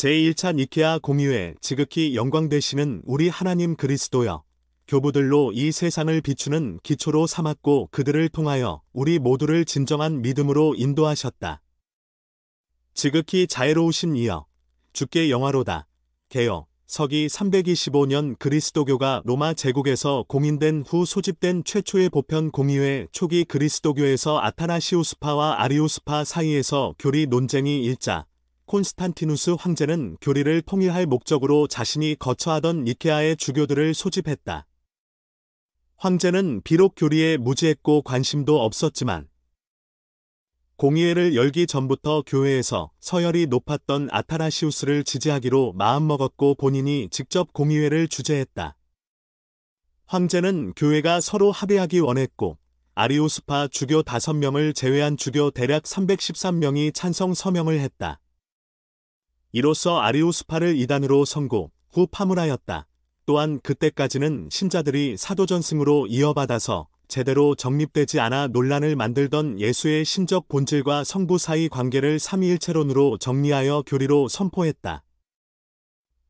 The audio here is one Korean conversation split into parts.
제1차 니케아 공의회 지극히 영광되시는 우리 하나님 그리스도여, 교부들로 이 세상을 비추는 기초로 삼았고 그들을 통하여 우리 모두를 진정한 믿음으로 인도하셨다. 지극히 자애로우신 이여, 주께 영화로다. 개요 서기 325년 그리스도교가 로마 제국에서 공인된 후 소집된 최초의 보편 공의회 초기 그리스도교에서 아타나시우스파와 아리우스파 사이에서 교리 논쟁이 일자 콘스탄티누스 황제는 교리를 통일할 목적으로 자신이 거처하던 니케아의 주교들을 소집했다. 황제는 비록 교리에 무지했고 관심도 없었지만 공의회를 열기 전부터 교회에서 서열이 높았던 아타나시우스를 지지하기로 마음먹었고 본인이 직접 공의회를 주재했다. 황제는 교회가 서로 합의하기 원했고 아리우스파 주교 5명을 제외한 주교 대략 313명이 찬성 서명을 했다. 이로써 아리우스파를 이단으로 선고 후 파문하였다. 또한 그때까지는 신자들이 사도전승으로 이어받아서 제대로 정립되지 않아 논란을 만들던 예수의 신적 본질과 성부 사이 관계를 삼위일체론으로 정리하여 교리로 선포했다.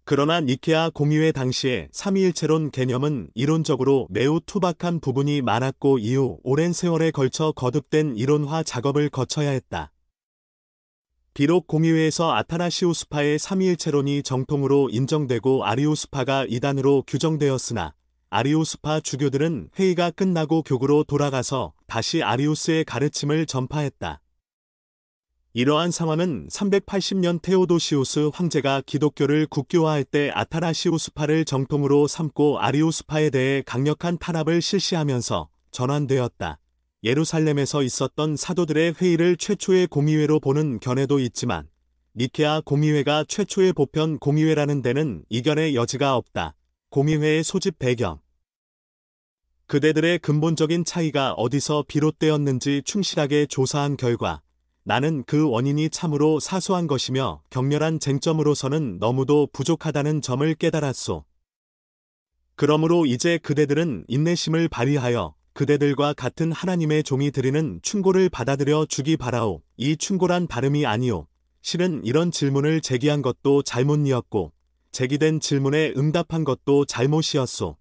그러나 니케아 공의회 당시에 삼위일체론 개념은 이론적으로 매우 투박한 부분이 많았고 이후 오랜 세월에 걸쳐 거듭된 이론화 작업을 거쳐야 했다. 비록 공의회에서 아타나시우스파의 삼위일체론이 정통으로 인정되고 아리우스파가 이단으로 규정되었으나 아리우스파 주교들은 회의가 끝나고 교구로 돌아가서 다시 아리우스의 가르침을 전파했다. 이러한 상황은 380년 테오도시우스 황제가 기독교를 국교화할 때 아타나시우스파를 정통으로 삼고 아리우스파에 대해 강력한 탄압을 실시하면서 전환되었다. 예루살렘에서 있었던 사도들의 회의를 최초의 공의회로 보는 견해도 있지만 니케아 공의회가 최초의 보편 공의회라는 데는 이견의 여지가 없다. 공의회의 소집 배경, 그대들의 근본적인 차이가 어디서 비롯되었는지 충실하게 조사한 결과 나는 그 원인이 참으로 사소한 것이며 격렬한 쟁점으로서는 너무도 부족하다는 점을 깨달았소. 그러므로 이제 그대들은 인내심을 발휘하여 그대들과 같은 하나님의 종이 드리는 충고를 받아들여 주기 바라오. 이 충고란 다름이 아니오. 실은 이런 질문을 제기한 것도 잘못이었고 제기된 질문에 응답한 것도 잘못이었소.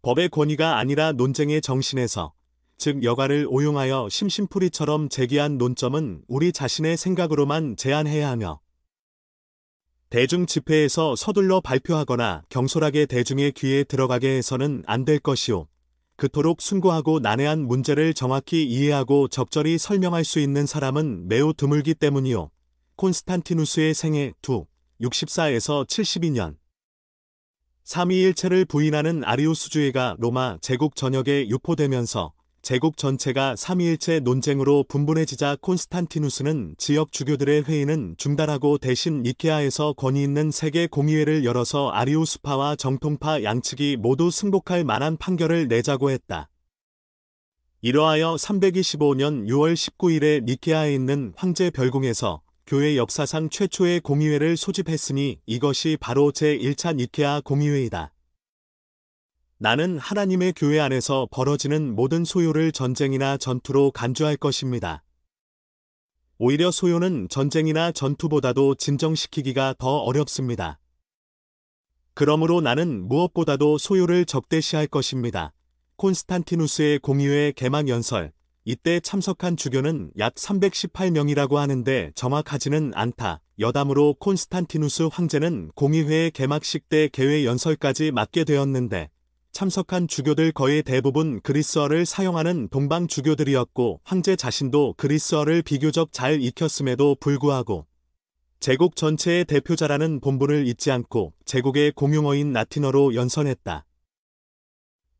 법의 권위가 아니라 논쟁의 정신에서, 즉 여가를 오용하여 심심풀이처럼 제기한 논점은 우리 자신의 생각으로만 제한해야 하며 대중 집회에서 서둘러 발표하거나 경솔하게 대중의 귀에 들어가게 해서는 안 될 것이오. 그토록 숭고하고 난해한 문제를 정확히 이해하고 적절히 설명할 수 있는 사람은 매우 드물기 때문이오. 콘스탄티누스의 생애 64에서 72년. 삼위일체를 부인하는 아리우스주의가 로마 제국 전역에 유포되면서 제국 전체가 삼위일체 논쟁으로 분분해지자 콘스탄티누스는 지역 주교들의 회의는 중단하고 대신 니케아에서 권위 있는 세계 공의회를 열어서 아리우스파와 정통파 양측이 모두 승복할 만한 판결을 내자고 했다. 이러하여 325년 6월 19일에 니케아에 있는 황제 별궁에서 교회 역사상 최초의 공의회를 소집했으니 이것이 바로 제1차 니케아 공의회이다. 나는 하나님의 교회 안에서 벌어지는 모든 소요를 전쟁이나 전투로 간주할 것입니다. 오히려 소요는 전쟁이나 전투보다도 진정시키기가 더 어렵습니다. 그러므로 나는 무엇보다도 소요를 적대시할 것입니다. 콘스탄티누스의 공의회 개막 연설, 이때 참석한 주교는 약 318명이라고 하는데 정확하지는 않다. 여담으로 콘스탄티누스 황제는 공의회의 개막식 때 개회 연설까지 맡게 되었는데 참석한 주교들 거의 대부분 그리스어를 사용하는 동방 주교들이었고 황제 자신도 그리스어를 비교적 잘 익혔음에도 불구하고 제국 전체의 대표자라는 본분을 잊지 않고 제국의 공용어인 라틴어로 연설했다.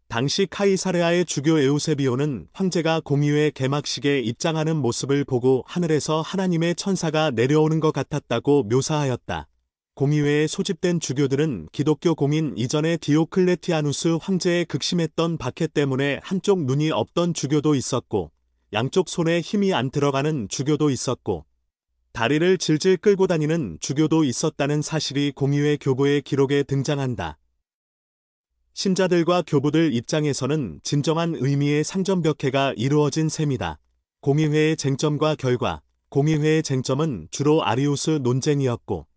당시 카이사레아의 주교 에우세비오는 황제가 공의회 개막식에 입장하는 모습을 보고 하늘에서 하나님의 천사가 내려오는 것 같았다고 묘사하였다. 공의회에 소집된 주교들은 기독교 공인 이전의 디오클레티아누스 황제의 극심했던 박해 때문에 한쪽 눈이 없던 주교도 있었고 양쪽 손에 힘이 안 들어가는 주교도 있었고 다리를 질질 끌고 다니는 주교도 있었다는 사실이 공의회 교보의 기록에 등장한다. 신자들과 교부들 입장에서는 진정한 의미의 상전벽해가 이루어진 셈이다. 공의회의 쟁점과 결과, 공의회의 쟁점은 주로 아리우스 논쟁이었고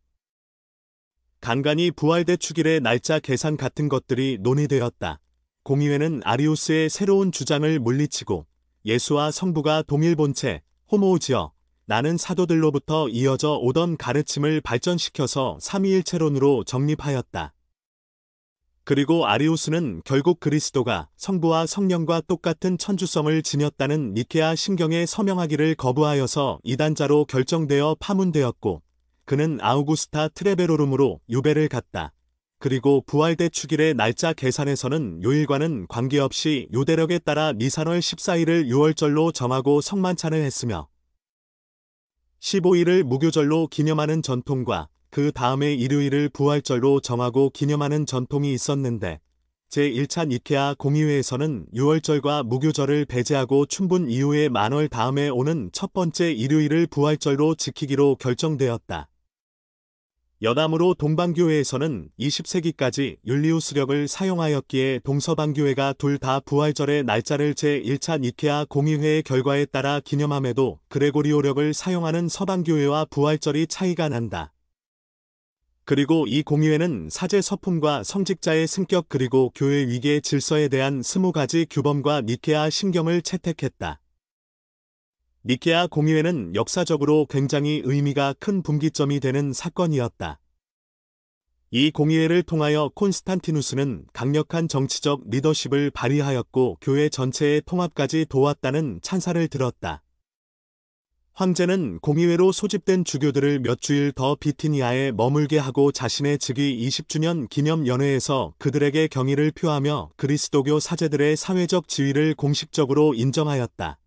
간간히 부활대 축일의 날짜 계산 같은 것들이 논의되었다. 공의회는 아리우스의 새로운 주장을 물리치고 예수와 성부가 동일 본체, 호모우지어, 나는 사도들로부터 이어져 오던 가르침을 발전시켜서 삼위일체론으로 정립하였다. 그리고 아리우스는 결국 그리스도가 성부와 성령과 똑같은 천주성을 지녔다는 니케아 신경에 서명하기를 거부하여서 이단자로 결정되어 파문되었고, 그는 아우구스타 트레베로룸으로 유배를 갔다. 그리고 부활대 축일의 날짜 계산에서는 요일과는 관계없이 요대력에 따라 니산월 14일을 6월절로 정하고 성만찬을 했으며 15일을 무교절로 기념하는 전통과 그 다음의 일요일을 부활절로 정하고 기념하는 전통이 있었는데 제1차 니케아 공의회에서는 6월절과 무교절을 배제하고 춘분 이후의 만월 다음에 오는 첫 번째 일요일을 부활절로 지키기로 결정되었다. 여담으로 동방교회에서는 20세기까지 율리우스력을 사용하였기에 동서방교회가 둘 다 부활절의 날짜를 제1차 니케아 공의회의 결과에 따라 기념함에도 그레고리오력을 사용하는 서방교회와 부활절이 차이가 난다. 그리고 이 공의회는 사제 서품과 성직자의 승격 그리고 교회 위계 질서에 대한 20가지 규범과 니케아 신경을 채택했다. 니케아 공의회는 역사적으로 굉장히 의미가 큰 분기점이 되는 사건이었다. 이 공의회를 통하여 콘스탄티누스는 강력한 정치적 리더십을 발휘하였고 교회 전체의 통합까지 도왔다는 찬사를 들었다. 황제는 공의회로 소집된 주교들을 몇 주일 더 비티니아에 머물게 하고 자신의 즉위 20주년 기념 연회에서 그들에게 경의를 표하며 그리스도교 사제들의 사회적 지위를 공식적으로 인정하였다.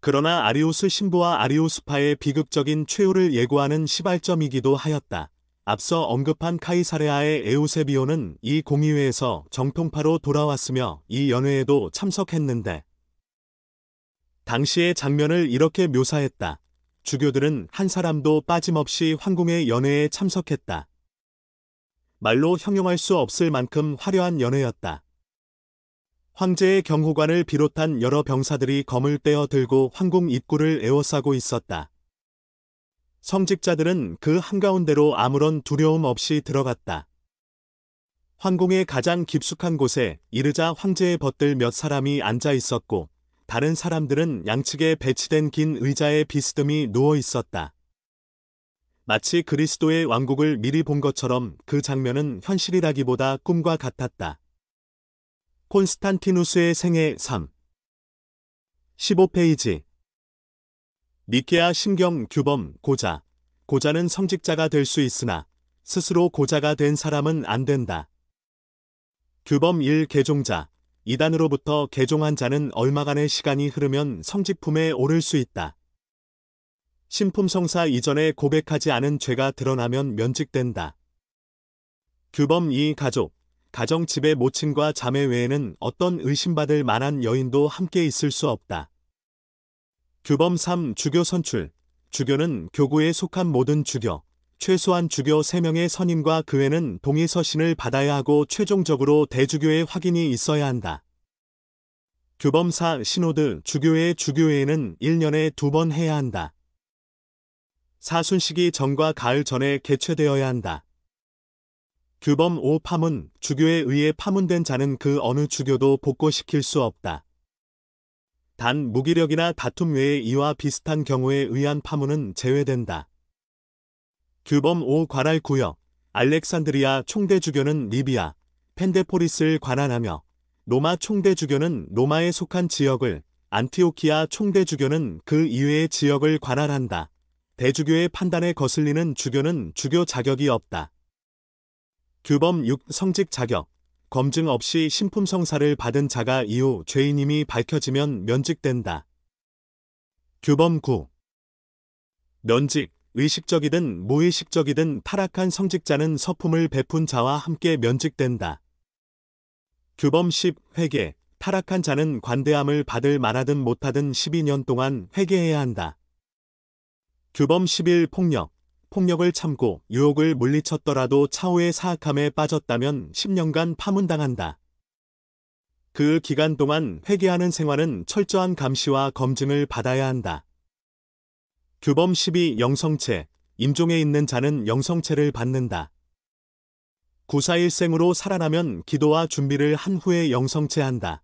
그러나 아리우스 신부와 아리우스파의 비극적인 최후를 예고하는 시발점이기도 하였다. 앞서 언급한 카이사레아의 에우세비오는 이 공의회에서 정통파로 돌아왔으며 이 연회에도 참석했는데 당시의 장면을 이렇게 묘사했다. 주교들은 한 사람도 빠짐없이 황궁의 연회에 참석했다. 말로 형용할 수 없을 만큼 화려한 연회였다. 황제의 경호관을 비롯한 여러 병사들이 검을 떼어 들고 황궁 입구를 에워싸고 있었다. 성직자들은 그 한가운데로 아무런 두려움 없이 들어갔다. 황궁의 가장 깊숙한 곳에 이르자 황제의 벗들 몇 사람이 앉아 있었고 다른 사람들은 양측에 배치된 긴 의자에 비스듬히 누워 있었다. 마치 그리스도의 왕국을 미리 본 것처럼 그 장면은 현실이라기보다 꿈과 같았다. 콘스탄티누스의 생애 3 15페이지 니케아 신경 규범 고자. 고자는 성직자가 될 수 있으나 스스로 고자가 된 사람은 안 된다. 규범 1 개종자. 이단으로부터 개종한 자는 얼마간의 시간이 흐르면 성직품에 오를 수 있다. 신품성사 이전에 고백하지 않은 죄가 드러나면 면직된다. 규범 2 가족. 가정 집의 모친과 자매 외에는 어떤 의심받을 만한 여인도 함께 있을 수 없다. 규범 3 주교 선출. 주교는 교구에 속한 모든 주교, 최소한 주교 3명의 선임과 그 외는 동의 서신을 받아야 하고 최종적으로 대주교의 확인이 있어야 한다. 규범 4 시노드. 주교회의 주교회에는 1년에 2번 해야 한다. 사순식이 정과 가을 전에 개최되어야 한다. 규범 5 파문. 주교에 의해 파문된 자는 그 어느 주교도 복고시킬 수 없다. 단 무기력이나 다툼 외에 이와 비슷한 경우에 의한 파문은 제외된다. 규범 5 관할 구역. 알렉산드리아 총대주교는 리비아, 펜데포리스를 관할하며 로마 총대주교는 로마에 속한 지역을, 안티오키아 총대주교는 그 이외의 지역을 관할한다. 대주교의 판단에 거슬리는 주교는 주교 자격이 없다. 규범 6 성직 자격. 검증 없이 신품성사를 받은 자가 이후 죄인임이 밝혀지면 면직된다. 규범 9 면직. 의식적이든 무의식적이든 타락한 성직자는 서품을 베푼 자와 함께 면직된다. 규범 10 회개. 타락한 자는 관대함을 받을 만하든 못하든 12년 동안 회개해야 한다. 규범 11 폭력. 폭력을 참고 유혹을 물리쳤더라도 차후의 사악함에 빠졌다면 10년간 파문당한다. 그 기간 동안 회개하는 생활은 철저한 감시와 검증을 받아야 한다. 규범 12 영성체. 임종에 있는 자는 영성체를 받는다. 구사일생으로 살아나면 기도와 준비를 한 후에 영성체한다.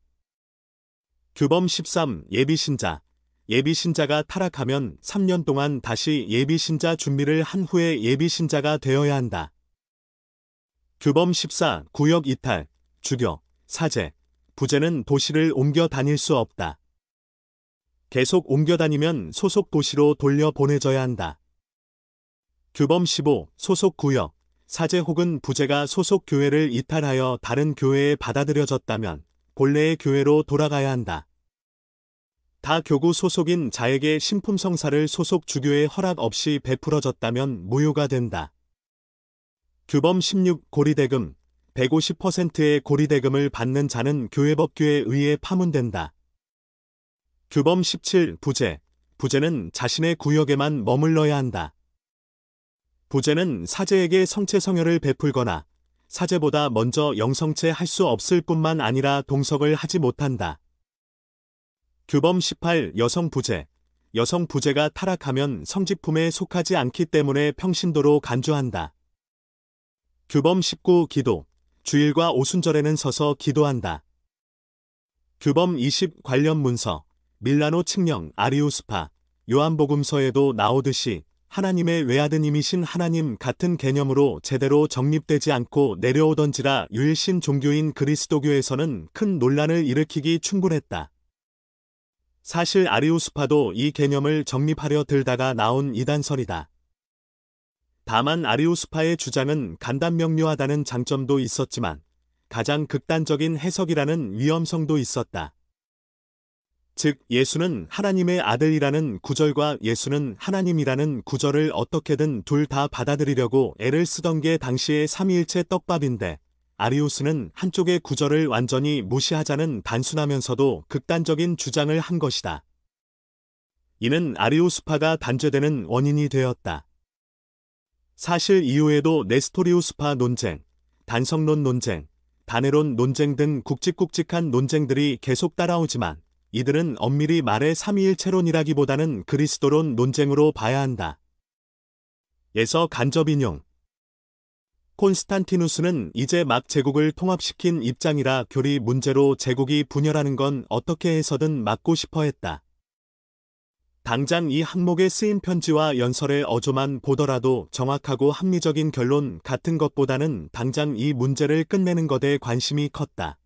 규범 13. 예비신자. 예비신자가 타락하면 3년 동안 다시 예비신자 준비를 한 후에 예비신자가 되어야 한다. 규범 14. 구역 이탈, 주교, 사제, 부제는 도시를 옮겨 다닐 수 없다. 계속 옮겨 다니면 소속 도시로 돌려보내져야 한다. 규범 15. 소속 구역, 사제 혹은 부제가 소속 교회를 이탈하여 다른 교회에 받아들여졌다면 본래의 교회로 돌아가야 한다. 다 교구 소속인 자에게 신품성사를 소속 주교의 허락 없이 베풀어졌다면 무효가 된다. 규범 16. 고리대금. 150%의 고리대금을 받는 자는 교회법규에 의해 파문된다. 규범 17. 부제. 부제는 자신의 구역에만 머물러야 한다. 부제는 사제에게 성체성혈을 베풀거나 사제보다 먼저 영성체 할 수 없을 뿐만 아니라 동석을 하지 못한다. 규범 18. 여성 부제. 여성 부제가 타락하면 성직품에 속하지 않기 때문에 평신도로 간주한다. 규범 19. 기도. 주일과 오순절에는 서서 기도한다. 규범 20. 관련 문서. 밀라노 칙령 아리우스파, 요한복음서에도 나오듯이 하나님의 외아드님이신 하나님 같은 개념으로 제대로 정립되지 않고 내려오던지라 유일신 종교인 그리스도교에서는 큰 논란을 일으키기 충분했다. 사실 아리우스파도 이 개념을 정립하려 들다가 나온 이단설이다. 다만 아리우스파의 주장은 간단명료하다는 장점도 있었지만 가장 극단적인 해석이라는 위험성도 있었다. 즉 예수는 하나님의 아들이라는 구절과 예수는 하나님이라는 구절을 어떻게든 둘 다 받아들이려고 애를 쓰던 게 당시의 삼위일체 떡밥인데 아리우스는 한쪽의 구절을 완전히 무시하자는 단순하면서도 극단적인 주장을 한 것이다. 이는 아리우스파가 단죄되는 원인이 되었다. 사실 이후에도 네스토리우스파 논쟁, 단성론 논쟁, 다네론 논쟁 등 굵직굵직한 논쟁들이 계속 따라오지만 이들은 엄밀히 말해 삼위일체론이라기보다는 그리스도론 논쟁으로 봐야 한다. 에서 간접 인용. 콘스탄티누스는 이제 막 제국을 통합시킨 입장이라 교리 문제로 제국이 분열하는 건 어떻게 해서든 막고 싶어 했다. 당장 이 항목에 쓰인 편지와 연설의 어조만 보더라도 정확하고 합리적인 결론 같은 것보다는 당장 이 문제를 끝내는 것에 관심이 컸다.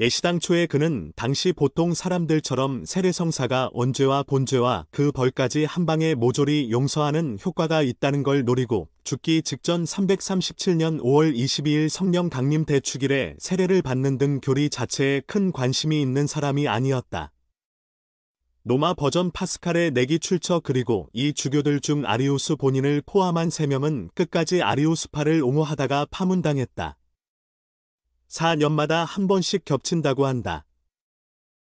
예시당초에 그는 당시 보통 사람들처럼 세례성사가 원죄와 본죄와 그 벌까지 한방에 모조리 용서하는 효과가 있다는 걸 노리고 죽기 직전 337년 5월 22일 성령 강림 대축일에 세례를 받는 등 교리 자체에 큰 관심이 있는 사람이 아니었다. 로마 버전 파스칼의 내기 출처 그리고 이 주교들 중 아리우스 본인을 포함한 3명은 끝까지 아리우스파를 옹호하다가 파문당했다. 4년마다 한 번씩 겹친다고 한다.